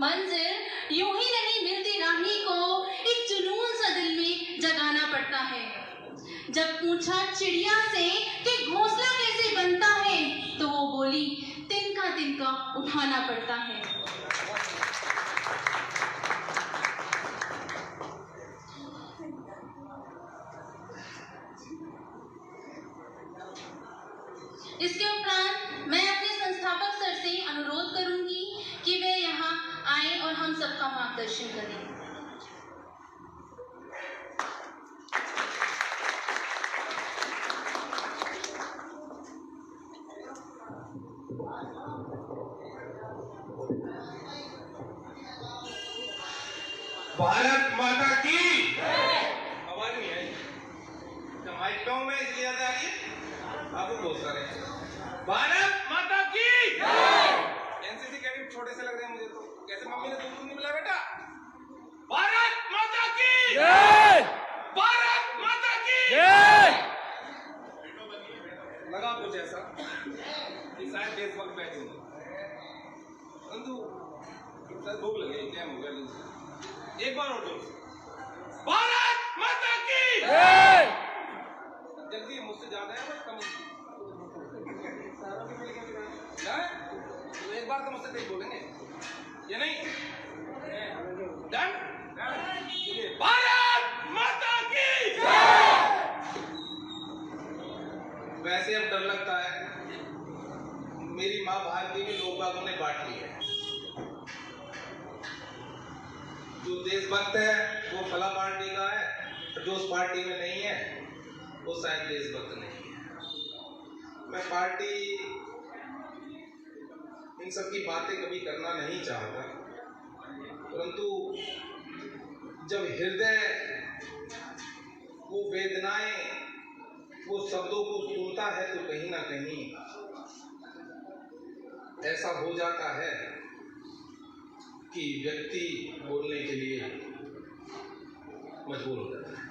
मंजिल यूं ही नहीं मिलती, राही को एक जुनून सा दिल में जगाना पड़ता है। जब पूछा चिड़िया से कि घोंसला कैसे बनता है, तो वो बोली तिनका तिनका उठाना पड़ता है। इसके उपरांत मैं अपने संस्थापक सर से अनुरोध करूंगी कि वे यहाँ आए और हम सबका मार्गदर्शन करें। भारत माता की आवाज नहीं आई, माइक पे हूं मैं इसलिए याद आ रही है आपको बहुत सारे। भारत माता की एनसीसी कैडेट छोटे से लग रहे हैं मुझे, तो कैसे मम्मी ने दूध नहीं पिलाया बेटा? भारत माता की भारत माता की लगा कुछ ऐसा कि शायद देशभक्त बैठे होंगे, परंतु शायद भूख लगे क्या हो गया। एक बार और भारत माता की जल्दी मुझसे ज्यादा है बस कम तो एक बार तो मुझसे तेज बोलेंगे ये नहीं डन। भारत माता की वैसे अब डर लगता है, मेरी माँ भारती भी लोग बागों ने बांट ली है। जो देशभक्त है वो फला पार्टी का है, जो उस पार्टी में नहीं है वो शायद देशभक्त नहीं है। मैं पार्टी इन सब की बातें कभी करना नहीं चाहता, परंतु जब हृदय वो वेदनाएं वो शब्दों को सुनता है तो कहीं ना कहीं ऐसा हो जाता है कि व्यक्ति बोलने के लिए मजबूर हो जाता है।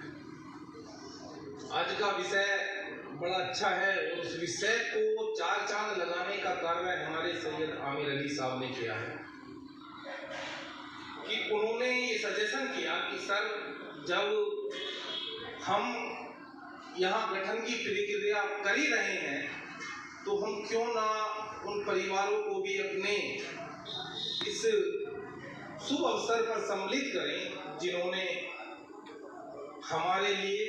आज का विषय बड़ा अच्छा है और उस विषय को चार चांद लगाने का कार्य हमारे सैयद आमिर अली साहब ने किया है कि उन्होंने ये सजेशन किया कि सर जब हम यहाँ गठन की प्रक्रिया कर ही रहे हैं तो हम क्यों ना उन परिवारों को भी अपने इस शुभ अवसर पर सम्मिलित करें जिन्होंने हमारे लिए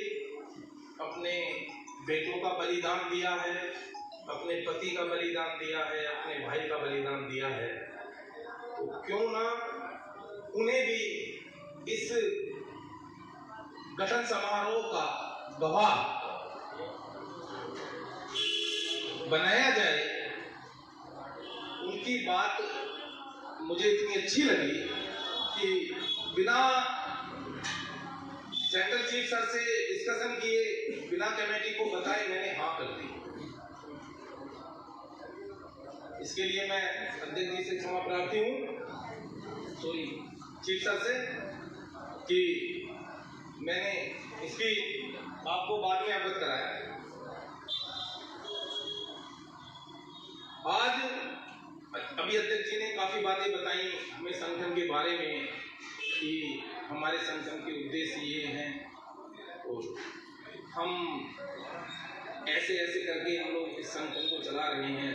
अपने बेटों का बलिदान दिया है, अपने पति का बलिदान दिया है, अपने भाई का बलिदान दिया है, तो क्यों ना उन्हें भी इस गठन समारोह का गवाह बनाया जाए। उनकी बात मुझे इतनी अच्छी लगी कि बिना सेंट्रल चीफ सर से डिस्कशन किए, बिना कमेटी को बताए मैंने हाँ कर दी। इसके लिए मैं अध्यक्ष जी से क्षमा प्रार्थी हूँ, सॉरी चीफ सर से, कि मैंने इसकी आपको बाद में अवगत कराया। आज अभी अध्यक्ष जी ने काफी बातें बताई हमें संगठन के बारे में कि हमारे संगठन के उद्देश्य ये हैं और हम ऐसे ऐसे करके हम लोग इस संगठन को चला रहे हैं।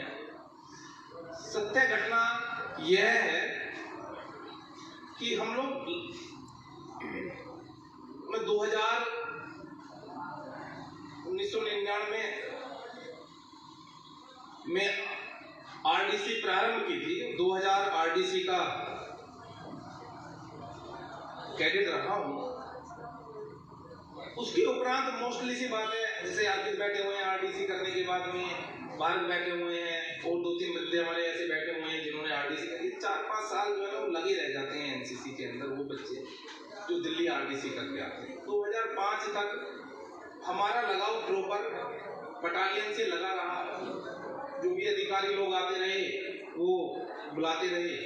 सत्य घटना यह है कि हम लोग मैं 1999 में आरडीसी प्रारंभ की थी। 2000 आरडीसी का कैडेट रहा हूँ। उसके उपरांत मोस्टली सी बात है, जैसे आरपीएस बैठे हुए हैं आरडीसी करने के बाद में, भारत बैठे हुए हैं और 2-3 बच्चे हमारे ऐसे बैठे हुए हैं जिन्होंने आरडीसी करी। 4-5 साल जो है ना लगे रह जाते हैं एनसीसी के अंदर वो बच्चे जो दिल्ली आरडीसी करके आते हैं। 2005 तक हमारा लगाव प्रॉपर बटालियन से लगा रहा। जो भी अधिकारी लोग आते रहे वो बुलाते रहे।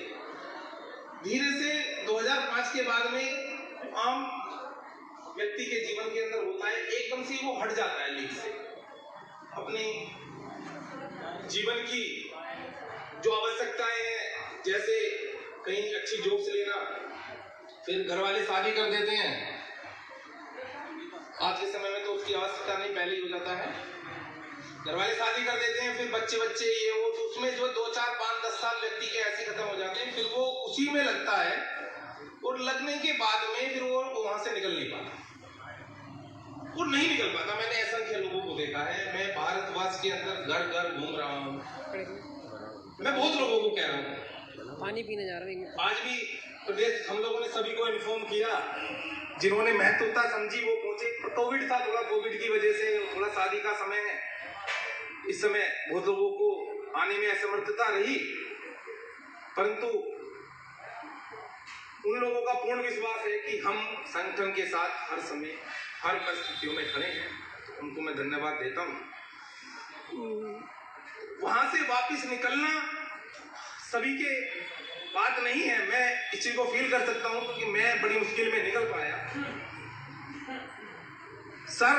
धीरे से 2005 के बाद में आम व्यक्ति के जीवन के अंदर होता है, एकदम से वो हट जाता है लीग से। अपने जीवन की जो आवश्यकताएं हैं, जैसे कहीं अच्छी जॉब्स लेना, फिर घर वाले शादी कर देते हैं। आज के समय में तो उसकी आवश्यकता नहीं, पहले ही हो जाता है। घर वाले शादी कर देते हैं, फिर बच्चे ये वो, तो उसमें जो 2, 4, 5, 10 साल व्यक्ति के ऐसे खत्म हो जाते हैं। फिर वो उसी में लगता है और लगने के बाद में फिर वो वहां से निकल नहीं पाता, वो नहीं निकल पाता। मैंने असंख्य लोगों को देखा है। मैं भारतवर्ष के अंदर घर घर घूम रहा हूँ, मैं बहुत लोगों को कह रहा हूँ, पानी पीने जा रहा हूँ। आज भी प्रदेश हम लोगों ने सभी को इन्फॉर्म किया, जिन्होंने महत्वता समझी वो पहुंचे। कोविड था, थोड़ा कोविड की वजह से थोड़ा शादी का समय है, इस समय बहुत लोगों को आने में असमर्थता रही, परंतु उन लोगों का पूर्ण विश्वास है कि हम संगठन के साथ हर समय हर परिस्थितियों में खड़े हैं, तो उनको मैं धन्यवाद देता हूँ। वहां से वापस निकलना सभी के बात नहीं है, मैं इस चीज को फील कर सकता हूँ क्योंकि मैं बड़ी मुश्किल में निकल पाया। सर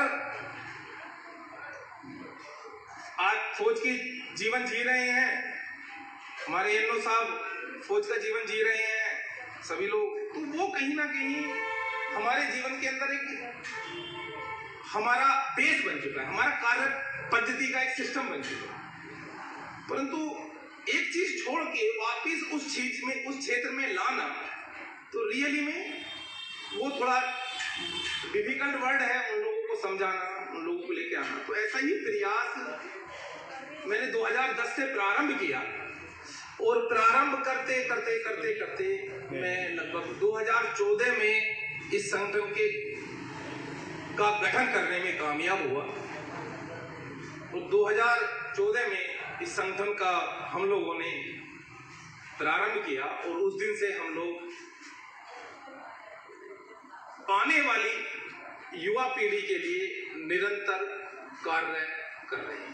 आज फौज की जीवन जी रहे हैं, हमारे एनओ साहब फौज का जीवन जी रहे हैं, सभी लोग, तो वो कहीं ना कहीं हमारे जीवन के अंदर एक हमारा बेस बन चुका है, हमारा कार्य पद्धति का एक सिस्टम बन चुका है। परंतु एक चीज छोड़ के वापिस उस चीज में, उस क्षेत्र में लाना, तो रियली में वो थोड़ा डिफिकल्ट वर्ड है उन लोगों को समझाना, उन लोगों को लेके आना। तो ऐसा ही प्रयास मैंने 2010 से प्रारंभ किया और प्रारंभ करते करते करते करते मैं लगभग 2014 में इस संगठन के का गठन करने में कामयाब हुआ और 2014 में इस संगठन का हम लोगों ने प्रारंभ किया और उस दिन से हम लोग आने वाली युवा पीढ़ी के लिए निरंतर कार्य कर रहे हैं।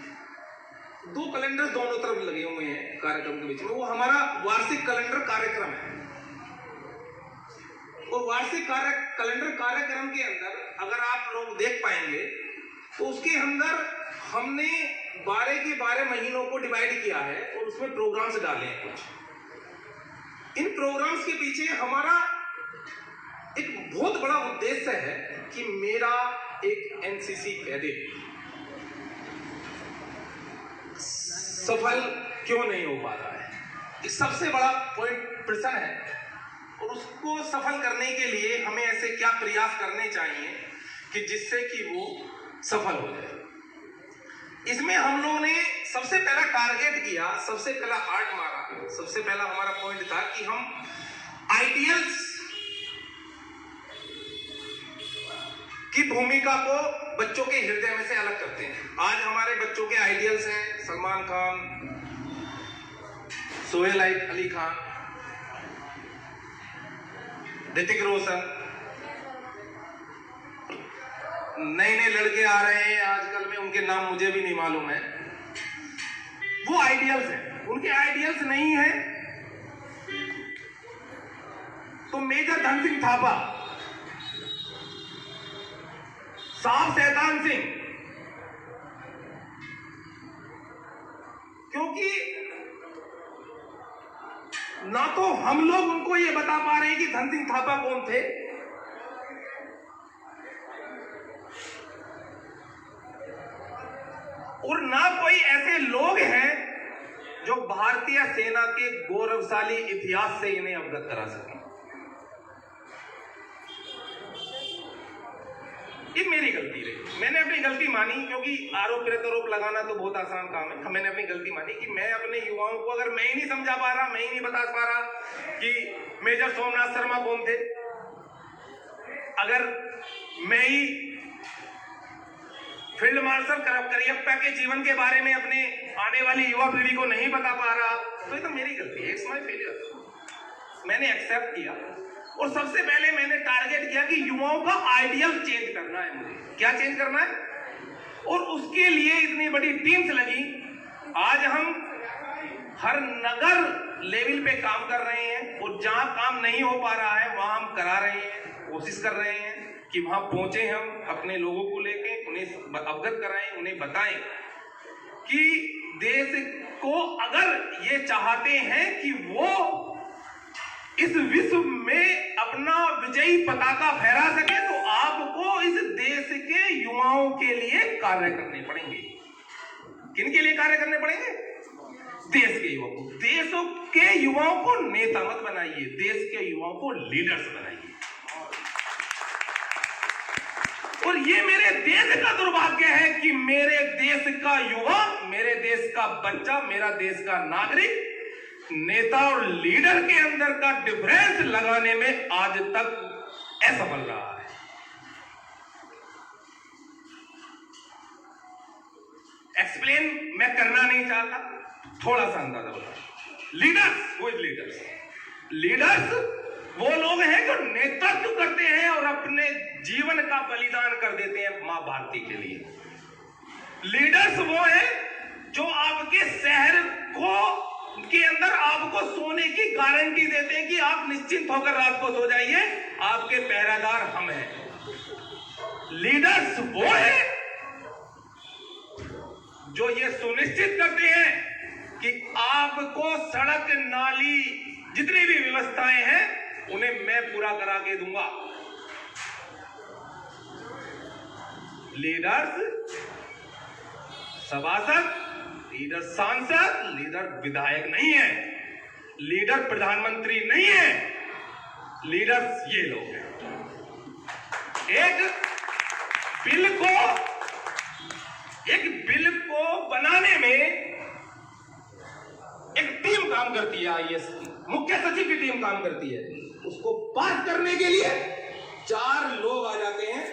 2 कैलेंडर दोनों तरफ लगे हुए हैं कार्यक्रम के बीच में, वो हमारा वार्षिक कैलेंडर कार्यक्रम है और वार्षिक कैलेंडर कार्यक्रम के अंदर अगर आप लोग देख पाएंगे तो उसके अंदर हमने 12 के 12 महीनों को डिवाइड किया है और उसमें प्रोग्राम्स डाले हैं कुछ। इन प्रोग्राम्स के पीछे हमारा एक बहुत बड़ा उद्देश्य है कि मेरा एक एनसीसी कैडेट सफल क्यों नहीं हो पा रहा है, एक सबसे बड़ा पॉइंट प्रश्न है और उसको सफल करने के लिए हमें ऐसे क्या प्रयास करने चाहिए कि जिससे कि वो सफल हो जाए। इसमें हम लोगों ने सबसे पहला टारगेट किया, सबसे पहला हार्ट मारा, सबसे पहला हमारा पॉइंट था कि हम आइडियल्स की भूमिका को बच्चों के हृदय में से अलग करते हैं। आज हमारे बच्चों के आइडियल्स हैं सलमान खान, सोहेल अली खान, ऋतिक रोशन, नए नए लड़के आ रहे हैं आजकल में, उनके नाम मुझे भी नहीं मालूम है। वो आइडियल्स हैं, उनके आइडियल्स नहीं है तो मेजर धन सिंह थापा, साहब शैतान सिंह, क्योंकि ना तो हम लोग उनको ये बता पा रहे हैं कि धन सिंह थापा कौन थे, और ना कोई ऐसे लोग हैं जो भारतीय सेना के गौरवशाली इतिहास से इन्हें अवगत करा सके। ये मेरी गलती रही, मैंने अपनी गलती मानी, क्योंकि आरोप प्रत्यारोप लगाना तो बहुत आसान काम है। मैंने अपनी गलती मानी कि मैं अपने युवाओं को अगर मैं ही नहीं समझा पा रहा, मैं ही नहीं बता पा रहा कि मेजर सोमनाथ शर्मा कौन थे, अगर मैं ही फील्ड मार्शल करियप्पा के जीवन के बारे में अपने आने वाली युवा पीढ़ी को नहीं बता पा रहा, तो ये तो मेरी गलती है, इट्स माय फेलियर। मैंने एक्सेप्ट किया और सबसे पहले मैंने टारगेट किया कि युवाओं का आइडियल चेंज करना है। मुझे क्या चेंज करना है, और उसके लिए इतनी बड़ी टीम्स लगी। आज हम हर नगर लेवल पे काम कर रहे हैं और जहां काम नहीं हो पा रहा है वहां हम करा रहे हैं, कोशिश कर रहे हैं कि वहां पहुंचे, हम अपने लोगों को लेके उन्हें अवगत कराएं, उन्हें बताएं कि देश को अगर ये चाहते हैं कि वो इस विश्व में अपना विजयी पताका फहरा सके तो आपको इस देश के युवाओं के लिए कार्य करने पड़ेंगे। किन के लिए कार्य करने पड़ेंगे? देश के युवाओं को। देशों के युवाओं को नेता मत बनाइए, देश के युवाओं को लीडर्स बनाइए। और ये मेरे देश का दुर्भाग्य है कि मेरे देश का युवा, मेरे देश का बच्चा, मेरा देश का नागरिक नेता और लीडर के अंदर का डिफरेंस लगाने में आज तक असफल रहा है। एक्सप्लेन मैं करना नहीं चाहता, थोड़ा सा अंदाजा बता। लीडर्स, वो लीडर्स, लीडर्स वो लोग हैं जो नेतृत्व करते हैं और अपने जीवन का बलिदान कर देते हैं मां भारती के लिए। लीडर्स वो हैं जो आपके शहर को के अंदर आपको सोने की गारंटी देते हैं कि आप निश्चिंत होकर रात को सो जाइए, आपके पहरेदार हम हैं। लीडर्स वो हैं जो ये सुनिश्चित करते हैं कि आपको सड़क, नाली, जितनी भी व्यवस्थाएं हैं उन्हें मैं पूरा करा के दूंगा। लीडर्स सभासद, लीडर सांसद, लीडर विधायक नहीं है, लीडर प्रधानमंत्री नहीं है, लीडर्स ये लोग हैं। एक बिल को बनाने में एक टीम काम करती है, आईएएस की मुख्य सचिव की टीम काम करती है। उसको पास करने के लिए 4 लोग आ जाते हैं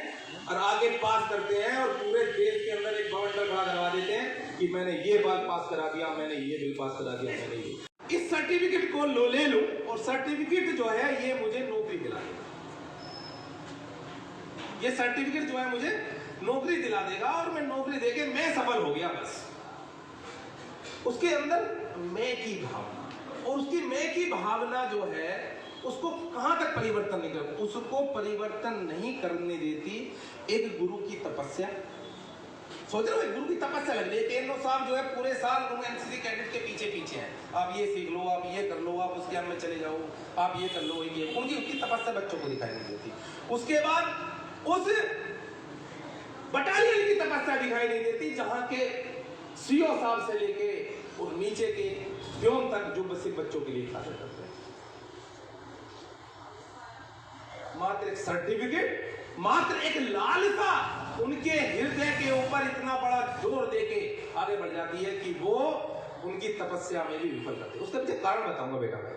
और आगे पास करते हैं और पूरे देश के अंदर एक बवंडर खड़ा करवा देते हैं कि मैंने ये बात पास करा दिया, मैंने ये बिल पास करा दिया, मैंने ये। इस सर्टिफिकेट को ले लूं और सर्टिफिकेट जो है ये मुझे नौकरी दिला देगा। ये सर्टिफिकेट जो है मुझे नौकरी दिला देगा और मैं नौकरी देके मैं सफल हो गया बस। उसके अंदर मैं की भावना, और उसकी मैं की भावना जो है उसको कहां तक परिवर्तन नहीं कर, उसको परिवर्तन नहीं करने देती एक गुरु की तपस्या। सोच रहे हो, एक गुरु की तपस्या लग रही है। टेनो साहब जो है पूरे साल एनसीसी कैडेट के पीछे पीछे हैं, आप ये सीख लो, आप ये कर लो, आप उस ज्ञान में चले जाओ, आप ये कर लो, ये उनकी तपस्या बच्चों को दिखाई नहीं देती। उसके बाद उस बटालियन की तपस्या दिखाई नहीं देती जहां के सीओ साहब से लेके और नीचे के व्योम तक जो सिर्फ बच्चों के लिए कार्य करते हैं। मात्र एक सर्टिफिकेट, मात्र एक लालसा उनके हृदय के ऊपर इतना बड़ा जोर देके आगे बढ़ जाती है कि वो उनकी तपस्या में भी विफल रहते हैं। उसका मुझे कारण बताऊंगा बेटा मैं।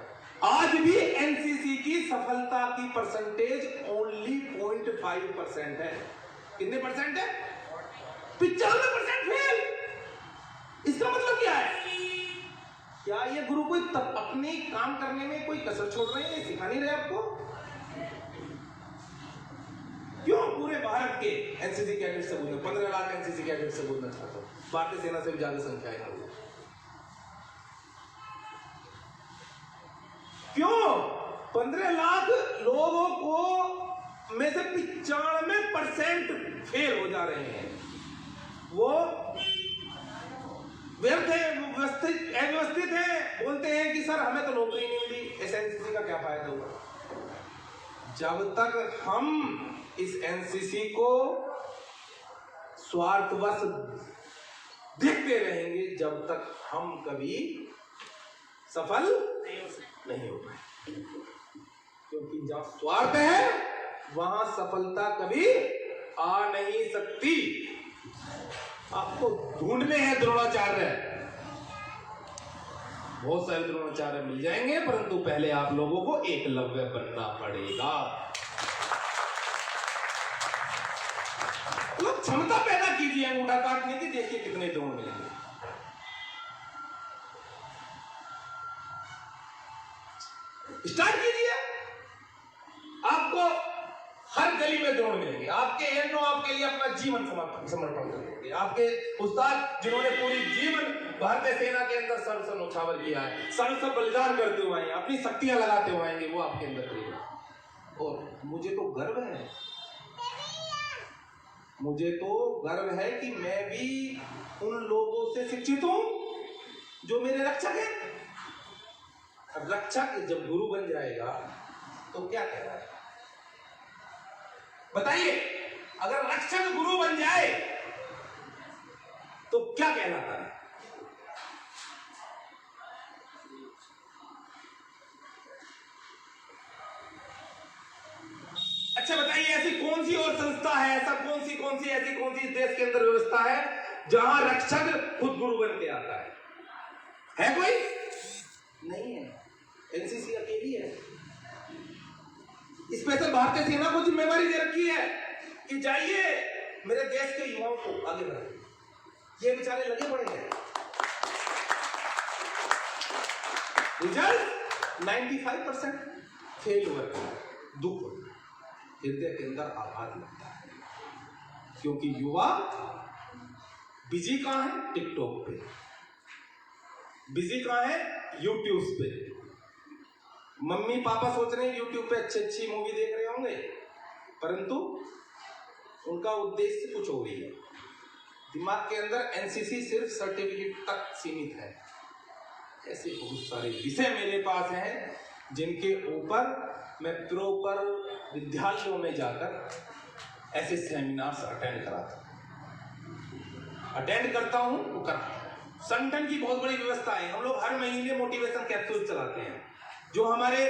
आज भी एनसीसी की सफलता की परसेंटेज ओनली 0.5% है। कितने परसेंट है? 95% फेल। इसका मतलब क्या है? क्या ये गुरु कोई अपने काम करने में कोई कसर छोड़ रहे हैं, सिखा नहीं रहे आपको? क्यों पूरे भारत के एनसीसी कैडेट से बोलना, 15 लाख एनसीसी कैडेट से बोलना चाहता हूं, भारतीय सेना से भी ज्यादा संख्या है। क्यों 15 लाख लोगों को में से 95% फेल हो जा रहे हैं? वो अव्यवस्थित है, बोलते हैं कि सर हमें तो नौकरी नहीं मिली, इस एनसीसी का क्या फायदा होगा? जब तक हम इस एनसीसी को स्वार्थवश देखते रहेंगे, जब तक हम कभी सफल नहीं हो पाए। क्योंकि जहां स्वार्थ है वहां सफलता कभी आ नहीं सकती। आपको ढूंढने हैं द्रोणाचार्य, बहुत सारे द्रोणाचार्य मिल जाएंगे, परंतु पहले आप लोगों को एकलव्य बनना पड़ेगा। तो क्षमता पैदा कीजिए अंगूठा काटने की, देखिए कितने द्रोण मिलेंगे। स्टार्ट कीजिए, आपको हर गली में द्रोण मिलेंगे। आपके एनो आपके लिए अपना जीवन समर्पण करेंगे। आपके उस्ताद जिन्होंने पूरी जीवन भारतीय सेना के अंदर सर्वस्व न्यौछावर किया है, सर्वस्व बलिदान करते हुए आए, अपनी शक्तियां लगाते हुए आएंगे, वो आपके अंदर करेगा। और मुझे तो गर्व है, मुझे तो गर्व है कि मैं भी उन लोगों से शिक्षित हूं जो मेरे रक्षक हैं। रक्षक जब गुरु बन जाएगा तो क्या कहलाएगा? बताइए, अगर रक्षक गुरु बन जाए तो क्या कहलाता है? अच्छा बताइए, ऐसी कौन सी और संस्था है, ऐसा कौन सी देश के अंदर व्यवस्था है जहां रक्षक खुद गुरु बन के आता है कोई? नहीं है। एनसीसी अकेली है। स्पेशल भारतीय सेना को जिम्मेदारी दे रखी है कि जाइए मेरे देश के युवाओं को आगे बढ़ाइए। ये बेचारे लगे पड़े हैं। रिजल्ट 95% फेल हुआ। दुख हृदय के अंदर आघात लगता है, क्योंकि युवा बिजी कहां है? टिकटॉक पे। बिजी कहां है? यूट्यूब पे। मम्मी पापा सोच रहे हैं यूट्यूब पे अच्छी मूवी देख रहे होंगे, परंतु उनका उद्देश्य कुछ और ही है। दिमाग के अंदर एनसीसी सिर्फ सर्टिफिकेट तक सीमित है। ऐसे बहुत सारे विषय मेरे पास हैं जिनके ऊपर मैं प्रॉपर विद्यालयों में जाकर ऐसे सेमिनार्स अटेंड करता हूं। वो करता हूं। संगठन की बहुत बड़ी व्यवस्था है। हम लोग हर महीने मोटिवेशन कैप्सूल चलाते हैं। जो हमारे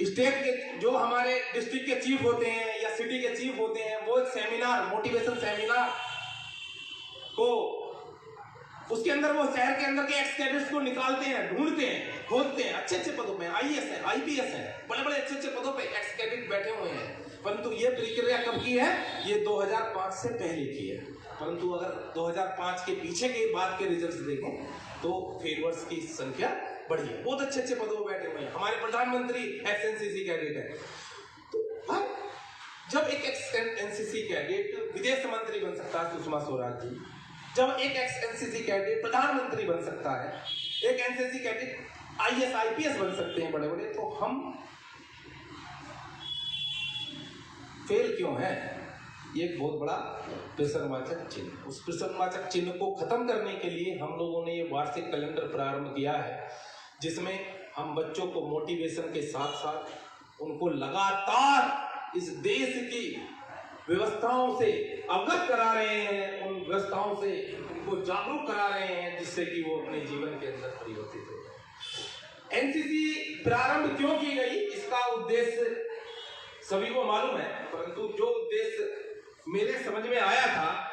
स्टेट के, जो हमारे डिस्ट्रिक्ट के चीफ होते हैं या सिटी के चीफ होते हैं, वो एक सेमिनार, मोटिवेशन सेमिनार को, उसके अंदर वो शहर के अंदर के एक्स कैडेट्स को निकालते हैं, ढूंढते हैं, खोजते हैं। अच्छे पदों पे आईएएस है, आईपीएस है, बड़े अच्छे पदों पे एक्स कैडेट बैठे हुए हैं। परंतु ये प्रक्रिया कब की है? ये 2005 से पहले की है। परंतु अगर 2005 के पीछे के बाद के रिजल्ट्स देखें तो फेलवर्स की संख्या बढ़ी है। बहुत अच्छे पदों पर बैठे हुए हैं। हमारे प्रधानमंत्री एक्स एनसीसी कैडेट है। तो जब एक एक्स एनसीसी कैडेट विदेश मंत्री बन सकता है, सुषमा स्वराज जी, जब एक एक्स एनसीसी कैडेट प्रधानमंत्री बन सकता है, एक एनसीसी कैडेट आईएएस आईपीएस बन सकते हैं बड़े, तो हम फेल क्यों हैं? ये एक बहुत बड़ा प्रश्नवाचक चिन्ह। उस प्रश्नवाचक चिन्ह को खत्म करने के लिए हम लोगों ने ये वार्षिक कैलेंडर प्रारंभ किया है, जिसमें हम बच्चों को मोटिवेशन के साथ साथ उनको लगातार इस देश की व्यवस्थाओं से अवगत करा रहे हैं, उन व्यवस्थाओं से उनको जागरूक करा रहे हैं, जिससे कि वो अपने जीवन के अंदर परिवर्तित हो जाए। एनसीसी प्रारंभ क्यों की गई, इसका उद्देश्य सभी को मालूम है, परंतु जो उद्देश्य मेरे समझ में आया था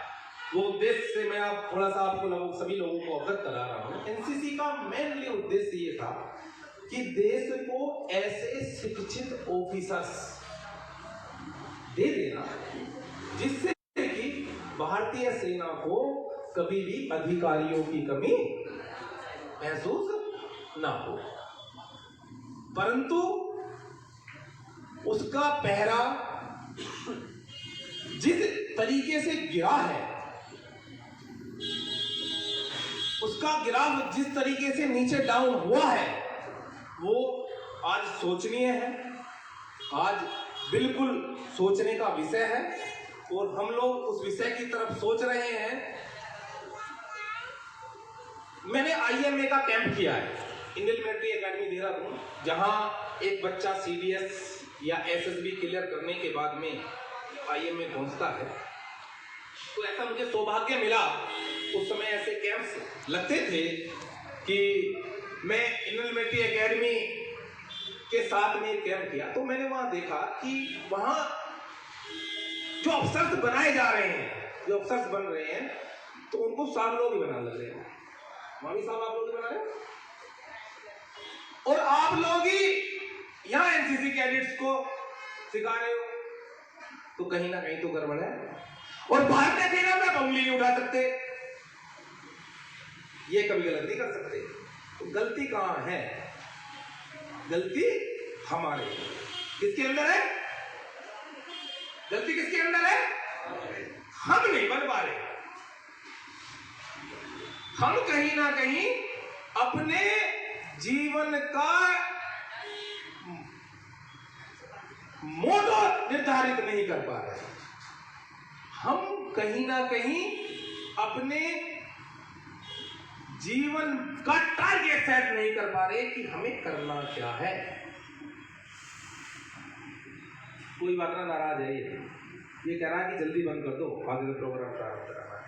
वो उद्देश्य से मैं आप थोड़ा सा आपको सभी लोगों को अवगत करा रहा हूँ। एनसीसी का मेनली उद्देश्य ये था कि देश को ऐसे शिक्षित ऑफिसर्स दे देना जिससे कि भारतीय सेना को कभी भी अधिकारियों की कमी महसूस ना हो, परंतु उसका पहरा जिस तरीके से गिरा है, उसका गिराव जिस तरीके से नीचे डाउन हुआ है, वो आज सोचनीय है, आज बिल्कुल सोचने का विषय है। और हम लोग उस विषय की तरफ सोच रहे हैं। मैंने आईएमए का कैंप किया है, इंडियन मिलिट्री एकेडमी देहरादून, जहां एक बच्चा सीडीएस या एसएसबी क्लियर करने के बाद में आईएमए पहुंचता है। तो ऐसा मुझे सौभाग्य मिला, उस समय ऐसे कैंप्स लगते थे कि मैं इंडियन मिलिट्री एकेडमी के साथ में एक कैंप किया, तो मैंने वहां देखा कि वहां जो अफसर्स बनाए जा रहे हैं, जो अफसर्स बन रहे हैं, तो उनको साहब लोग ही बनाने लग रहे हैं। मामी साहब आप लोग ही बना रहे हैं, और आप लोग ही यहाँ एनसीसी कैडेट्स को सिखा रहे हो, तो कहीं ना कहीं तो गड़बड़ है। और भारतीय सेना में उंगली नहीं उठा सकते, ये कभी गलत नहीं कर सकते। तो गलती कहां है? गलती हमारे, किसके अंदर है? गलती किसके अंदर है? हम नहीं बन पा रहे। हम कहीं ना कहीं अपने जीवन का मोटो निर्धारित नहीं कर पा रहे। हम कहीं ना कहीं अपने जीवन का टारगेट सेट नहीं कर पा रहे कि हमें करना क्या है। कोई बात ना, नाराज है ये कह रहा है कि जल्दी बंद कर दो, आगे का प्रोग्राम प्रारंभ कराना है।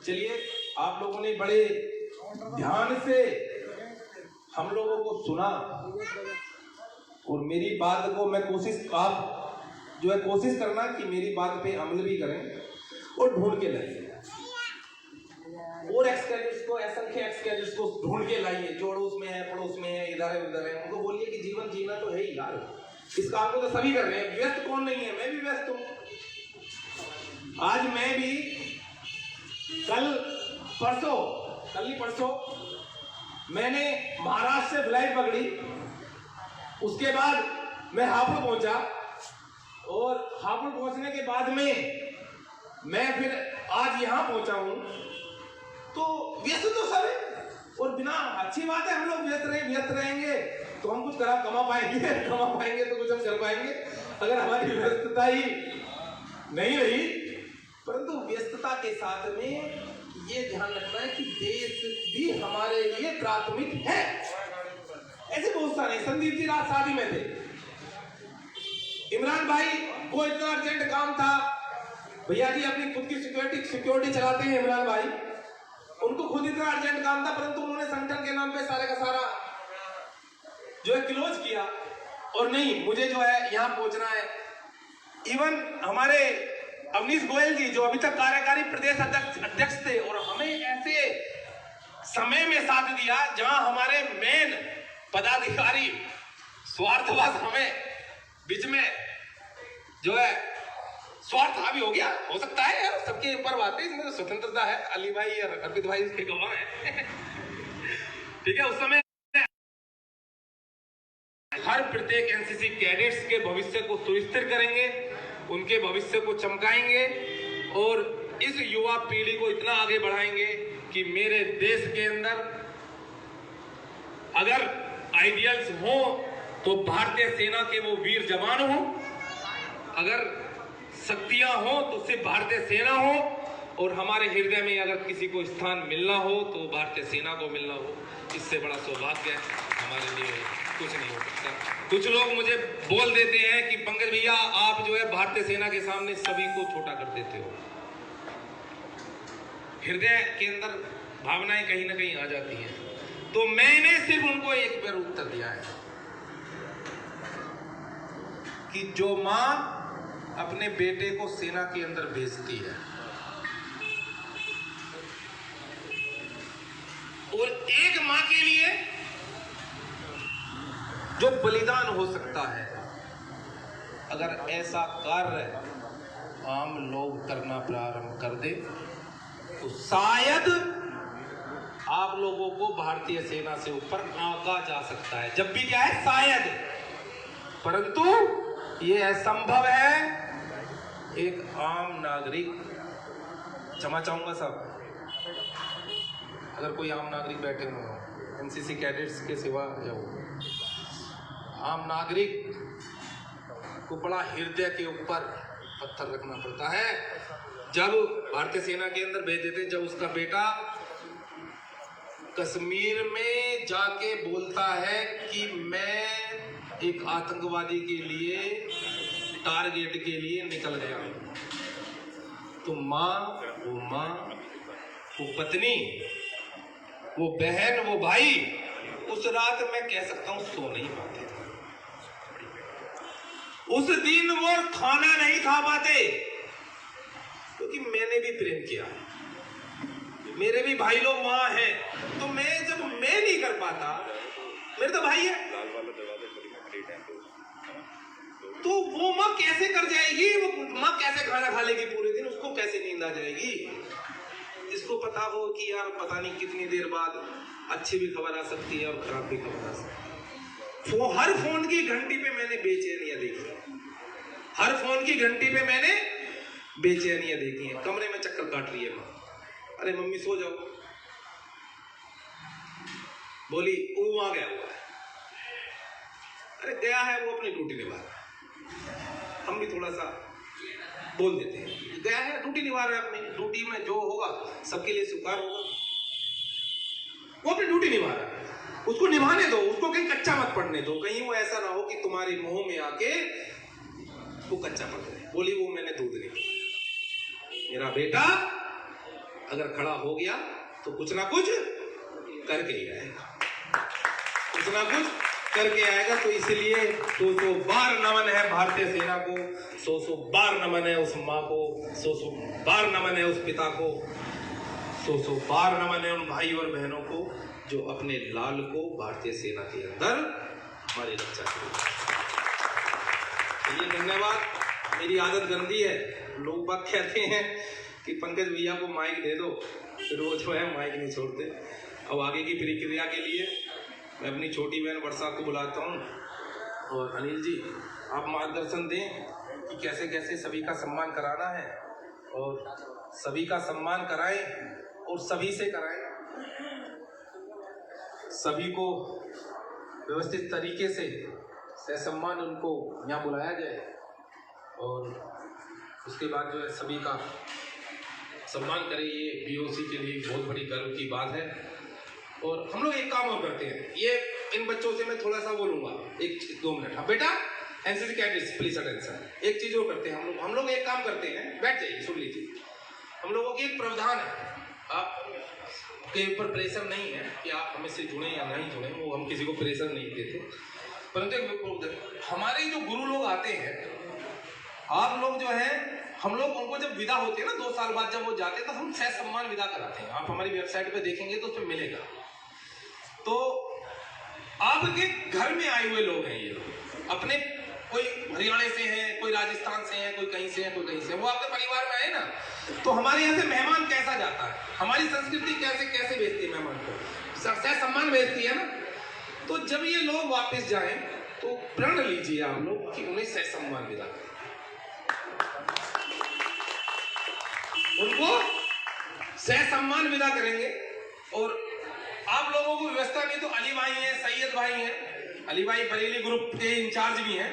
चलिए, आप लोगों ने बड़े ध्यान से हम लोगों को सुना और मेरी बात को मैं आप जो है कोशिश करना कि मेरी बात पे अमल भी करें और ढूंढ के लाइए, और एक्सक्रेडिट्स को, असंख्य एक्सक्रेडिट्स को ढूंढ के लाइए, जो अड़ोस में है, पड़ोस में है, इधर है, उधर है। उनको बोलिए कि जीवन जीना तो है ही यार, इस काम को तो सभी कर रहे हैं, व्यस्त कौन नहीं है, मैं भी व्यस्त हूं। आज मैं भी कल परसों मैंने महाराष्ट्र से फ्लाइट पकड़ी, उसके बाद मैं हापुड़ पहुंचा, और हापुड़ पहुंचने के बाद में मैं फिर आज यहां पहुंचा हूं। तो व्यस्त तो सब है, और बिना, अच्छी बात है, हम लोग व्यस्त रहेंगे तो हम कुछ कमा पाएंगे तो कुछ हम कर पाएंगे। अगर हमारी व्यस्तता ही नहीं रही, परंतु व्यस्तता के साथ में ये ध्यान रखना है कि देश भी हमारे लिए प्राथमिक है। ऐसे बहुत सारे, संदीप जी रात शादी में थे, इमरान भाई को इतना अर्जेंट काम था, भैया जी अपनी खुद की सिक्योरिटी चलाते हैं इमरान भाई, उनको खुद इतना अर्जेंट काम था, परंतु उन्होंने संगठन के नाम पे सारे का सारा जो है क्लोज किया, और नहीं, मुझे जो है यहाँ पहुंचना है। इवन हमारे अवनीश गोयल जी जो अभी तक कार्यकारी प्रदेश अध्यक्ष थे, और हमें ऐसे समय में साथ दिया जहां हमारे मेन पदाधिकारी स्वार्थवश हमें बीच में जो है स्वार्थ हावी हो गया, हो सकता है यार, सबके ऊपर बात है, इसमें तो स्वतंत्रता है, अली भाई और अर्पित भाई इसके गवाह हैं। ठीक है, उस समय हर प्रत्येक एनसीसी कैडेट्स के भविष्य को सुनिश्चित करेंगे, उनके भविष्य को चमकाएंगे, और इस युवा पीढ़ी को इतना आगे बढ़ाएंगे कि मेरे देश के अंदर अगर आइडियल्स हो तो भारतीय सेना के वो वीर जवान हो, अगर शक्तियां हो तो सिर्फ भारतीय सेना हो, और हमारे हृदय में अगर किसी को स्थान मिलना हो तो भारतीय सेना को मिलना हो। इससे बड़ा सौभाग्य हमारे लिए कुछ नहीं हो सकता। कुछ लोग मुझे बोल देते हैं कि पंकज भैया आप जो है भारतीय सेना के सामने सभी को छोटा कर देते हो। हृदय के अंदर भावनाएं कहीं ना कहीं आ जाती हैं, तो मैंने सिर्फ उनको एक बार उत्तर दिया है कि जो मां अपने बेटे को सेना के अंदर भेजती है, और एक मां के लिए जो बलिदान हो सकता है, अगर ऐसा कार्य आम लोग करना प्रारंभ कर दे तो शायद आप लोगों को भारतीय सेना से ऊपर आंका जा सकता है। जब भी क्या है, शायद, परंतु ये असंभव है। एक आम नागरिक, क्षमा चाहूंगा सब, अगर कोई आम नागरिक बैठे हुए हो एनसीसी कैडेट्स के सिवा, या आम नागरिक को बड़ा हृदय के ऊपर पत्थर रखना पड़ता है जब भारतीय सेना के अंदर भेज देते हैं। जब उसका बेटा कश्मीर में जाके बोलता है कि मैं एक आतंकवादी के लिए, टारगेट के लिए निकल गया, तो माँ, वो पत्नी, वो बहन, वो भाई, उस रात मैं कह सकता हूं सो नहीं पाते। उस दिन वो खाना नहीं खा पाते, क्योंकि मैंने भी प्रेम किया, मेरे भी भाई लोग वहां हैं, तो जब मैं नहीं कर पाता, मेरे तो भाई है, तो वो माँ कैसे कर जाएगी, वो माँ कैसे खाना खा लेगी पूरे दिन, उसको कैसे नींद आ जाएगी। जिसको पता हो कि यार पता नहीं कितनी देर बाद अच्छी भी खबर आ सकती है और खराब भी खबर आ सकती है। हर फोन की घंटी पे मैंने बेचैनियां देखी, हर फोन की घंटी पे मैंने बेचैनियां देखी हैं। कमरे में चक्कर काट रही है माँ, अरे मम्मी सो जाओ, बोली वो वहां गया हुआ है, अरे गया है वो अपनी ड्यूटी निभा रहा है। हम भी थोड़ा सा बोल देते हैं, गया है ड्यूटी निभा रहा है अपनी ड्यूटी में, जो होगा सबके लिए स्वीकार होगा। वो अपनी ड्यूटी निभा रहा है, उसको निभाने दो, उसको कहीं कच्चा मत पड़ने दो, कहीं वो ऐसा ना हो कि तुम्हारे मुंह में आके वो कच्चा पड़ जाए। बोली वो मैंने दूध नहीं पिया। मेरा बेटा अगर खड़ा हो गया तो कुछ ना कुछ करके ही आएगा, कुछ ना कुछ करके आएगा। तो इसलिए 200 बार नमन है भारतीय सेना को, 100 बार नमन है उस माँ को, 100 बार नमन है उस पिता को, 100 बार नमन है उन भाई और बहनों को जो अपने लाल को भारतीय सेना के अंदर हमारी रक्षा करें। चलिए धन्यवाद। मेरी आदत गंदी है, लोग बात कहते हैं कि पंकज भैया को माइक दे दो, फिर वो जो है माइक नहीं छोड़ते। अब आगे की प्रक्रिया के लिए मैं अपनी छोटी बहन वर्षा को बुलाता हूँ, और अनिल जी आप मार्गदर्शन दें कि कैसे कैसे सभी का सम्मान कराना है, और सभी का सम्मान कराएं और सभी से कराएं, सभी को व्यवस्थित तरीके से ससम्मान उनको यहाँ बुलाया जाए, और उसके बाद जो है सभी का सम्मान करें। ये बीओसी के लिए बहुत बड़ी गर्व की बात है। और हम लोग एक काम और करते हैं, ये इन बच्चों से मैं थोड़ा सा बोलूँगा, 1-2 मिनट। हाँ बेटा, एनसीसी कैडेट्स प्लीज अटेंशन। एक चीज़ और करते हैं हम लोग एक काम करते हैं, बैठ जाइए सुन लीजिए। हम लोगों की एक प्रावधान है, आपके ऊपर प्रेशर नहीं है कि आप हमें से जुड़े या नहीं जुड़े, वो हम किसी को प्रेशर नहीं देते, परंतु हमारे जो गुरु लोग आते हैं, आप लोग जो है, हम लोग उनको जब विदा होते हैं ना 2 साल बाद जब वो जाते हैं, तो हम सम्मान विदा कराते हैं। आप हमारी वेबसाइट पे देखेंगे तो उसमें मिलेगा। तो आपके घर में आए हुए लोग हैं ये लोग, अपने कोई हरियाणा से हैं, कोई राजस्थान से हैं, कोई कहीं से हैं, कोई कहीं से, वो आपके परिवार में आए ना, तो हमारे यहाँ से मेहमान कैसा जाता है, हमारी संस्कृति कैसे कैसे भेजती है मेहमान को, सम्मान भेजती है ना। तो जब ये लोग वापस जाएं तो प्रण लीजिए आप लोग कि उन्हें सम्मान विदा करें, उनको सम्मान विदा करेंगे। और आप लोगों को व्यवस्था नहीं तो अली भाई हैं, सैयद भाई हैं, अली भाई बरेली ग्रुप के इंचार्ज भी हैं,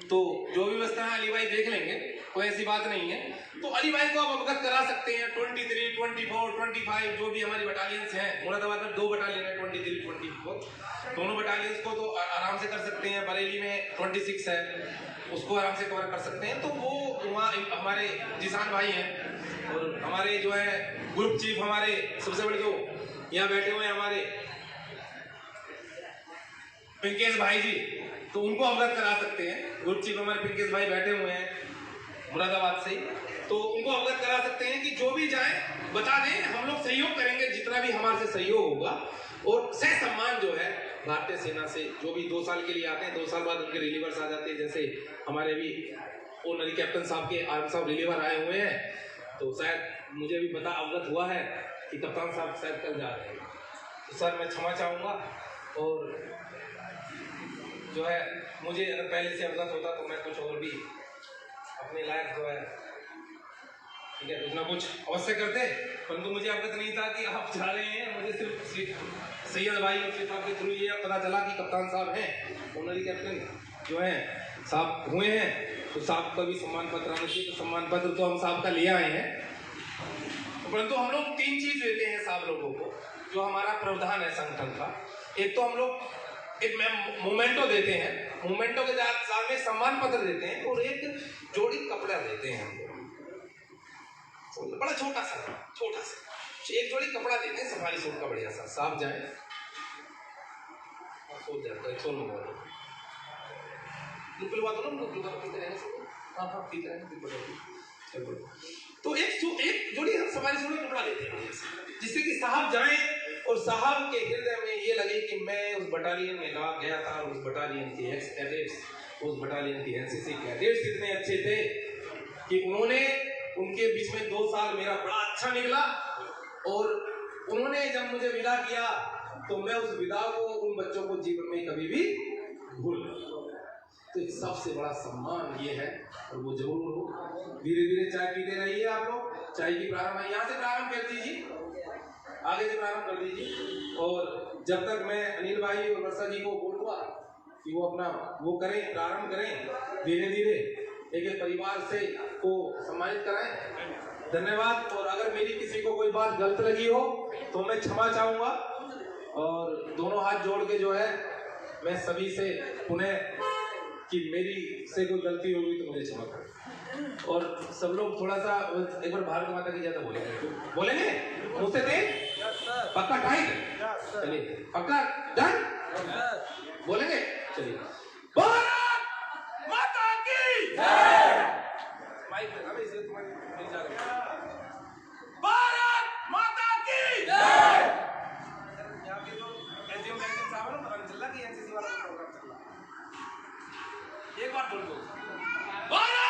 तो जो भी व्यवस्था है अली भाई देख लेंगे, कोई ऐसी बात नहीं है। तो अली भाई को आप अवगत करा सकते हैं। 23, 24, 25 जो भी हमारी बटालियंस हैं, मुरादाबाद में 2 बटालियन है, 23, 24, दोनों बटालियंस को तो आराम से कर सकते हैं। बरेली में 26 है, उसको आराम से कवर कर सकते हैं। तो वो वहाँ हमारे जिसान भाई हैं, और हमारे जो है ग्रुप चीफ, हमारे सबसे बड़े जो यहाँ बैठे हुए हैं हमारे पिंकेश भाई जी, तो उनको अवगत करा सकते हैं। ग्रुप चीफ हमारे पिंकेश भाई बैठे हुए हैं मुरादाबाद से, तो उनको अवगत करा सकते हैं कि जो भी जाए बता दें, हम लोग सहयोग करेंगे जितना भी हमारे से सहयोग होगा। और सम्मान जो है भारतीय सेना से जो भी 2 साल के लिए आते हैं, 2 साल बाद उनके रिलीवर्स आ जाते हैं। जैसे हमारे भी ऑनरी कैप्टन साहब के आर्म साहब रिलीवर आए हुए हैं, तो शायद मुझे भी पता अवगत हुआ है कि कप्तान साहब शायद कल जा रहे हैं। तो सर मैं क्षमा चाहूँगा, और जो है मुझे अगर पहले से अवगत होता तो मैं कुछ और भी अपने लायक जो है, ठीक है, कुछ ना कुछ अवश्य करते, परंतु मुझे अवगत नहीं था कि आप जा रहे हैं। मुझे सिर्फ सैयद भाई और साहब के थ्रू ये पता चला कि कप्तान साहब हैं, ऑनरी कैप्टन जो हैं साहब हुए हैं, तो साहब का भी सम्मान पत्र आना चाहिए। तो सम्मान पत्र तो हम साहब का ले आए हैं, परंतु हम लोग 3 चीज देते हैं साहब लोगों को, जो हमारा प्रावधान है संगठन का। एक तो हम लोग एक मोमेंटो देते हैं, मोमेंटो के साथ में सम्मान पत्र देते हैं, और एक जोड़ी कपड़ा देते हैं हम लोग, बड़ा छोटा सा एक जोड़ी कपड़ा देते हैं, सफारी सूट का बढ़िया सा, साफ जाए सोच जाता है। छोड़ लो हाँ ठीक है। तो एक जोड़ी हम सफारी सूट का कपड़ा देते हैं, जिससे कि साहब जाएं और साहब के हृदय में ये लगे कि मैं उस बटालियन में गया था, उस बटालियन के एक्स कैडेट्स, उस बटालियन के एनसीसी कैडेट्स इतने अच्छे थे कि उन्होंने, उनके बीच में 2 साल मेरा बड़ा अच्छा निकला, और उन्होंने जब मुझे विदा किया तो मैं उस विदा को, उन बच्चों को जीवन में कभी भी भूल नहीं। तो एक सबसे बड़ा सम्मान ये है, और वो जरूर हो। धीरे धीरे चाय पीते रहिए आप लोग, चाय की प्रारंभ यहाँ से प्रारंभ कर दीजिए, आगे से प्रारंभ कर दीजिए। और जब तक मैं अनिल भाई और वर्षा जी को बोलूँगा कि वो अपना वो करें, प्रारंभ करें, धीरे धीरे एक परिवार से को सम्मानित कराएं। धन्यवाद। और अगर मेरी किसी को कोई बात गलत लगी हो तो मैं क्षमा चाहूँगा, और दोनों हाथ जोड़ के जो है मैं सभी से पुनः कि मेरी से कोई गलती होगी तो मुझे क्षमा करें। और सब लोग थोड़ा सा एक बार भारत माता की जय तो बोलेंगे मुझसे तेज पक्का टाइट चलिए पक्का डन बोलेंगे चलिए भारत माता की जय माइक लगा मैं इसलिए तुम्हारी मिल जा रही भारत माता की जय। यहाँ के जो एसडीएम बैंकिंग साहब है ना पता नहीं चल रहा कि एनसीसी वाला प्रोग्राम चल रहा है। एक बार बोल दो भारत